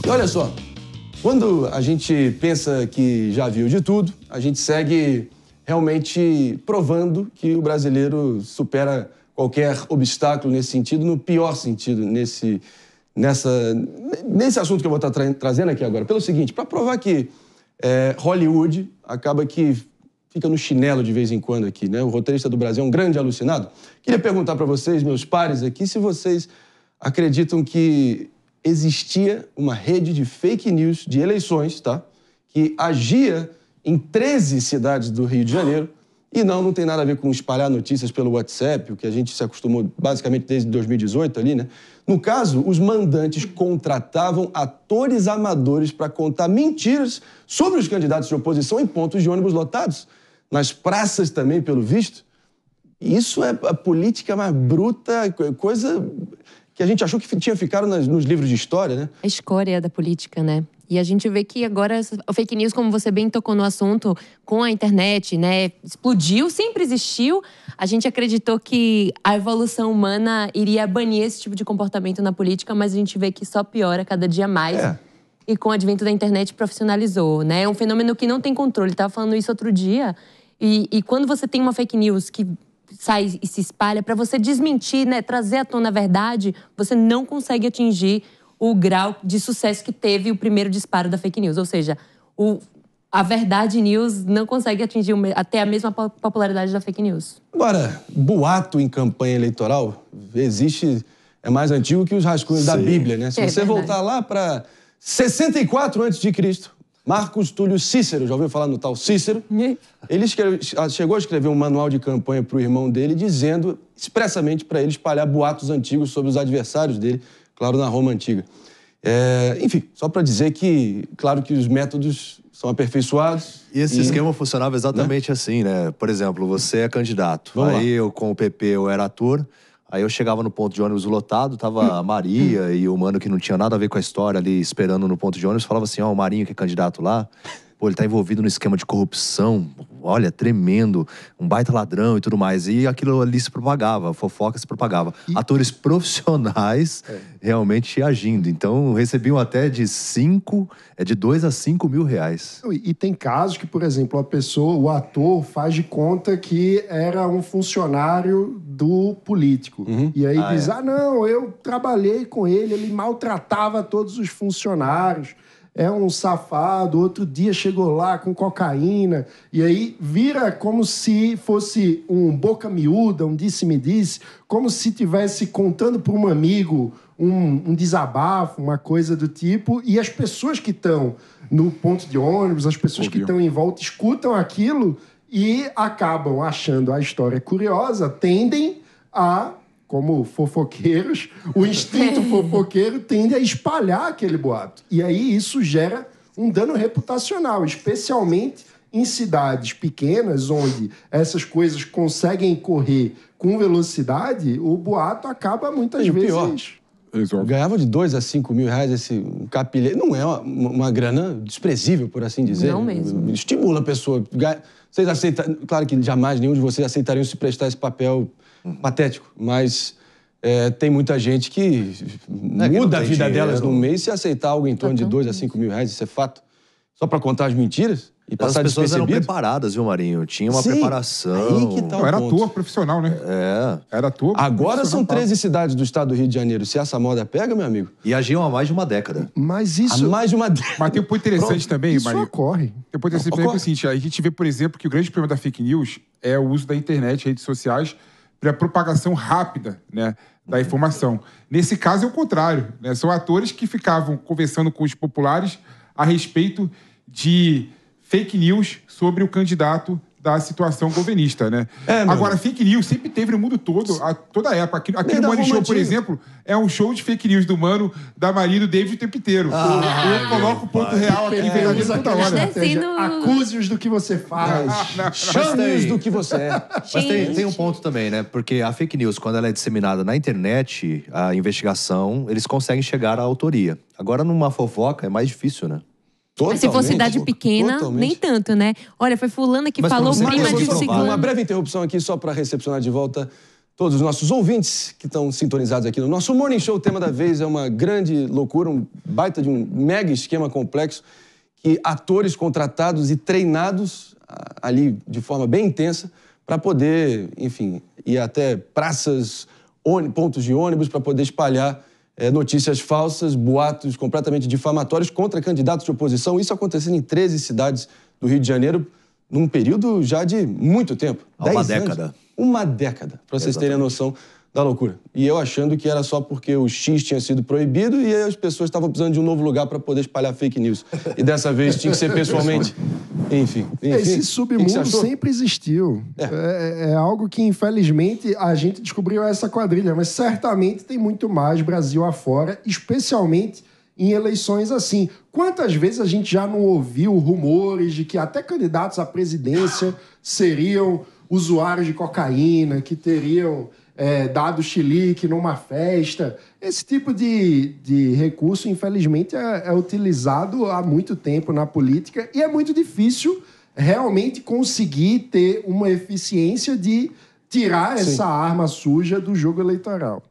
E olha só, quando a gente pensa que já viu de tudo, a gente segue realmente provando que o brasileiro supera qualquer obstáculo nesse sentido, no pior sentido, nesse assunto que eu vou estar trazendo aqui agora. Pelo seguinte, para provar que Hollywood acaba que fica no chinelo de vez em quando aqui, né? O roteirista do Brasil é um grande alucinado. Queria perguntar para vocês, meus pares aqui, se vocês acreditam que existia uma rede de fake news de eleições, tá? Que agia em 13 cidades do Rio de Janeiro. E não tem nada a ver com espalhar notícias pelo WhatsApp, o que a gente se acostumou basicamente desde 2018 ali, né? No caso, os mandantes contratavam atores amadores para contar mentiras sobre os candidatos de oposição em pontos de ônibus lotados, nas praças também, pelo visto. Isso é a política mais bruta, coisa que a gente achou que tinha ficado nos livros de história, né? A escória da política, né? E a gente vê que agora o fake news, como você bem tocou no assunto, com a internet, né, explodiu, sempre existiu. A gente acreditou que a evolução humana iria banir esse tipo de comportamento na política, mas a gente vê que só piora cada dia mais. E com o advento da internet profissionalizou, né? É um fenômeno que não tem controle. Estava falando isso outro dia. E quando você tem uma fake news que sai e se espalha, para você desmentir, né, trazer à tona a verdade, você não consegue atingir o grau de sucesso que teve o primeiro disparo da fake news. Ou seja, a verdade news não consegue atingir até a mesma popularidade da fake news. Agora, boato em campanha eleitoral é mais antigo que os rascunhos da Bíblia, né? Se você voltar lá para 64 a.C., Marcos Túlio Cícero, já ouviu falar no tal Cícero? Ele chegou a escrever um manual de campanha para o irmão dele, dizendo expressamente para ele espalhar boatos antigos sobre os adversários dele, claro, na Roma Antiga. Enfim, só para dizer que, claro que os métodos são aperfeiçoados. E esse esquema funcionava exatamente assim, né? Por exemplo, você é candidato. Eu, com o PP, eu era ator. Aí eu chegava no ponto de ônibus lotado, tava a Maria e o mano que não tinha nada a ver com a história ali, esperando no ponto de ônibus, falava assim, o Marinho que é candidato lá, pô, ele tá envolvido no esquema de corrupção, olha, tremendo, um baita ladrão e tudo mais. E aquilo ali se propagava, a fofoca se propagava. Atores profissionais realmente agindo. Então, recebiam até de 2 a 5 mil reais. E tem casos que, por exemplo, o ator faz de conta que era um funcionário do político. E aí diz, não, eu trabalhei com ele maltratava todos os funcionários. É um safado, outro dia chegou lá com cocaína, e aí vira como se fosse um boca miúda, um disse-me-disse, como se estivesse contando para um amigo um desabafo, uma coisa do tipo, e as pessoas que estão no ponto de ônibus, as pessoas que estão em volta, escutam aquilo e acabam achando a história curiosa, tendem a... como fofoqueiros, o instinto fofoqueiro tende a espalhar aquele boato. E aí isso gera um dano reputacional, especialmente em cidades pequenas, onde essas coisas conseguem correr com velocidade, o boato acaba muitas vezes... Ganhava de 2 a 5 mil reais esse capilheiro. Não é uma grana desprezível, por assim dizer. Não mesmo. Estimula a pessoa. Vocês aceitam... Claro que jamais nenhum de vocês aceitariam se prestar esse papel patético, mas tem muita gente que muda a vida delas num mês se aceitar algo em torno de 2 a 5 mil reais, isso é fato. Só para contar as mentiras e passar despercebido. As pessoas eram preparadas, viu, Marinho? Tinha uma preparação. Aí que tá o era ponto. ator profissional, né? Era ator Agora são 13 cidades do estado do Rio de Janeiro. Se essa moda pega, meu amigo... E agiam há mais de uma década. Mas isso... Há mais de uma década. Mas tem um ponto interessante também, Marinho. Isso ocorre. Tem um ponto interessante também, que é o seguinte, a gente vê, por exemplo, que o grande problema da fake news é o uso da internet, redes sociais, para a propagação rápida, né, da informação. Nesse caso é o contrário, né? São atores que ficavam conversando com os populares a respeito de fake news sobre o candidato da situação governista, né? Agora, fake news sempre teve no mundo todo, toda a época. Aqui no Morning Show, por exemplo, é um show de fake news do Mano, da Maria e do David o tempo inteiro. Eu coloco o ponto real aqui, verdadeiro toda hora. Acuse-os do que você faz. Chame-os do que você é. Mas tem um ponto também, né? Porque a fake news, quando ela é disseminada na internet, a investigação, eles conseguem chegar à autoria. Agora, numa fofoca, é mais difícil, né? Mas se for cidade pequena, nem tanto, né? Olha, foi fulana que falou prima de ciclano. Uma breve interrupção aqui só para recepcionar de volta todos os nossos ouvintes que estão sintonizados aqui no nosso Morning Show. O tema da vez é uma grande loucura, um baita de um mega esquema complexo que atores contratados e treinados ali de forma bem intensa para poder, enfim, ir até praças, pontos de ônibus para poder espalhar notícias falsas, boatos completamente difamatórios contra candidatos de oposição. Isso acontecendo em 13 cidades do Rio de Janeiro num período já de muito tempo. Há uma década. Uma década, para vocês terem a noção da loucura. E eu achando que era só porque o X tinha sido proibido e aí as pessoas estavam precisando de um novo lugar para poder espalhar fake news. E dessa vez tinha que ser pessoalmente. Enfim. Esse submundo sempre existiu. É algo que, infelizmente, a gente descobriu essa quadrilha, mas certamente tem muito mais Brasil afora, especialmente em eleições assim. Quantas vezes a gente já não ouviu rumores de que até candidatos à presidência seriam usuários de cocaína, que teriam dado chilique numa festa? Esse tipo de recurso, infelizmente, é utilizado há muito tempo na política e é muito difícil realmente conseguir ter uma eficiência de tirar essa arma suja do jogo eleitoral.